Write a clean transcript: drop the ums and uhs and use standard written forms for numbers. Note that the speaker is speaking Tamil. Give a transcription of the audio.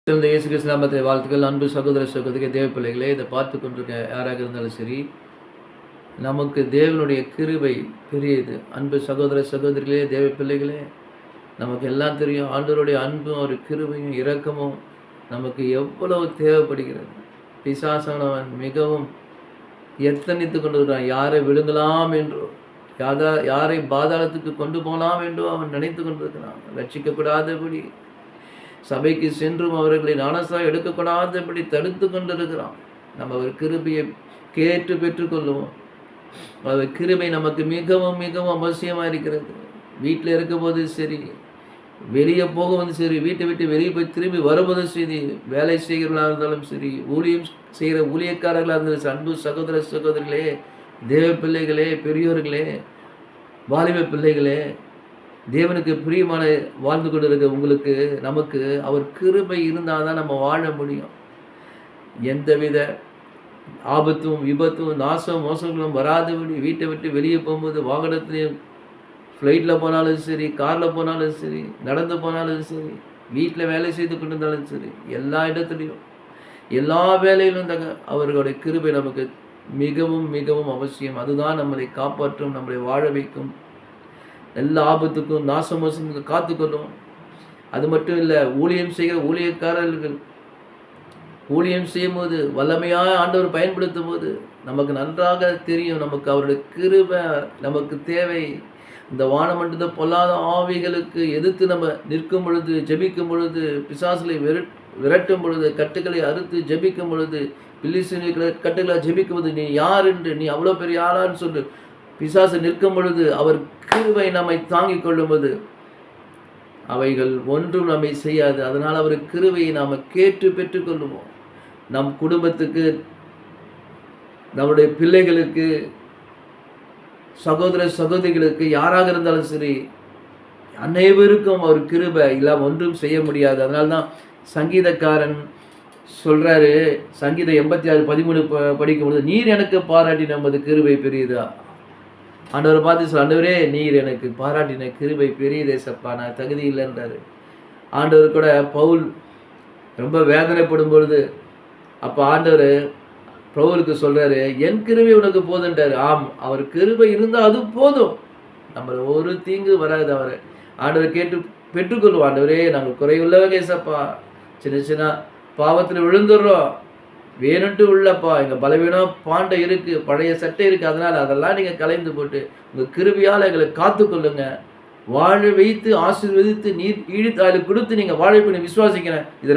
சிறந்த இயேசு கிறிஸ்து நாமத்தில் வாழ்த்துக்கள். அன்பு சகோதர சகோதரிகள், தேவ பிள்ளைகளே, இதை பார்த்து கொண்டிருக்க யாராக இருந்தாலும் சரி, நமக்கு தேவனுடைய கிருபை பெரியது. அன்பு சகோதர சகோதரிகளே, தேவ பிள்ளைகளே, நமக்கு எல்லாம் தெரியும். ஆண்டவருடைய அன்பும் ஒரு கிருபையும் இரக்கமும் நமக்கு எவ்வளவு தேவைப்படுகிறது. பிசாசானவன் மிகவும் எத்தனித்து கொண்டிருக்கிறான். யாரை விழுங்கலாம் என்றோ, யாரை பாதாளத்துக்கு கொண்டு போகலாம் என்றோ அவன் நினைத்து கொண்டிருக்கிறான். ரட்சிக்கப்படாதபடி சபைக்கு சென்றும் அவர்களை ஞானஸ்நானம் எடுக்கப்படாதபடி தடுத்து கொண்டிருக்கிறான். நம்ம அவர் கிருபையை கேட்டு பெற்றுக்கொள்ளுவோம். அவர் கிருபை நமக்கு மிகவும் மிகவும் அவசியமாக இருக்கிறது. வீட்டில் இருக்கும்போது சரி, வெளியே போகும்போது சரி, வீட்டை விட்டு வெளியே போய் திரும்பி வரும்போதும் சரி, வேலை செய்கிறவர்களாக இருந்தாலும் சரி, ஊழியம் செய்கிற ஊழியக்காரர்களாக இருந்தாலும் சரி, அன்பு சகோதர சகோதரிகளே, தேவ பிள்ளைகளே, பெரியோர்களே, வாலிப பிள்ளைகளே, தேவனுக்கு பிரியமான வாழ்ந்து கொண்டு இருக்க உங்களுக்கு நமக்கு அவர் கிருபை இருந்தால் தான் நம்ம வாழ முடியும். எந்தவித ஆபத்தும் விபத்தும் நாசம் மோசங்களும் வராதபடி வீட்டை விட்டு வெளியே போகும்போது வாகனத்துலேயும், ஃப்ளைட்டில் போனாலும் சரி, காரில் போனாலும் சரி, நடந்து போனாலும் சரி, வீட்டில் வேலை செய்து கொண்டு இருந்தாலும் சரி, எல்லா இடத்துலையும் எல்லா வேலையிலும் தாங்க அவர்களுடைய கிருபை நமக்கு மிகவும் மிகவும் அவசியம். அதுதான் நம்மளை காப்பாற்றும், நம்மளை வாழ வைக்கும், எல்லா ஆபத்துக்கும் நாசமோசமுக்கு காத்துக்கொள்ளும். அது மட்டும் இல்லை, ஊழியம் செய்கிற ஊழியக்காரர்கள் ஊழியம் செய்யும் போது வல்லமையாக ஆண்டவர் பயன்படுத்தும் போது நமக்கு நன்றாக தெரியும், நமக்கு அவருடைய கிருபை நமக்கு தேவை. இந்த வானமண்டல பொல்லாத ஆவிகளுக்கு எதிர்த்து நம்ம நிற்கும் பொழுது, ஜெபிக்கும் பொழுது, பிசாசுகளை விரட்டும் பொழுது, கட்டுக்களை அறுத்து ஜெபிக்கும் பொழுது, பில்லிசூனியர்களை கட்டுக்களை ஜெபிக்கும் போது, நீ யார் என்று, நீ அவ்வளோ பெரிய ஆளான்னு சொல்லு பிசாசு நிற்கும் பொழுது அவர் கிருபை நம்மை தாங்கிக் கொள்ளும்போது அவைகள் ஒன்றும் நம்மை செய்யாது. அதனால் அவர் கிருபையை நாம் கேட்டு பெற்றுக்கொள்ளுவோம். நம் குடும்பத்துக்கு, நம்முடைய பிள்ளைகளுக்கு, சகோதர சகோதரிகளுக்கு, யாராக இருந்தாலும் சரி, அனைவருக்கும் அவர் கிருபை இல்லாமல் ஒன்றும் செய்ய முடியாது. அதனால்தான் சங்கீதக்காரன் சொல்றாரு, சங்கீதம் 86:13 படிக்கும்போது, நீர் எனக்கு பாராட்டி நமது கிருபை பெரியதா. ஆண்டவரை பார்த்து சொல்ல, ஆண்டவரே நீர் எனக்கு பாராட்டின கிருபை பெரியதே சப்பா, நான் தகுதி இல்லைன்றாரு. ஆண்டவர் கூட பவுல் ரொம்ப வேதனைப்படும் பொழுது அப்போ ஆண்டவர் பவுலுக்கு சொல்கிறாரு, என் கிருபை உனக்கு போதுன்றாரு. ஆம், அவர் கிருபை இருந்தால் அது போதும், நம்ம ஒரு தீங்கு வராது. அவரை ஆண்டவர் கேட்டு பெற்றுக்கொள்வோம். ஆண்டவரே நாங்கள் குறையுள்ளவங்க சப்பா, சின்ன சின்ன பாவத்தில் விழுந்துடுறோம், வேணுன்ட்டு உள்ளப்பா, எங்கள் பலவீனம் பாண்டை இருக்குது, பழைய சட்டை இருக்குது, அதனால் அதெல்லாம் நீங்கள் கலைந்து போட்டு உங்கள் கிருபையால் எங்களை காத்துக்கொள்ளுங்க, வாழ வைத்து ஆசீர்வதித்து நீர் ஈழித்தாளு கொடுத்து நீங்கள் வாழை பண்ணி விசுவாசிக்கிறேன். இதை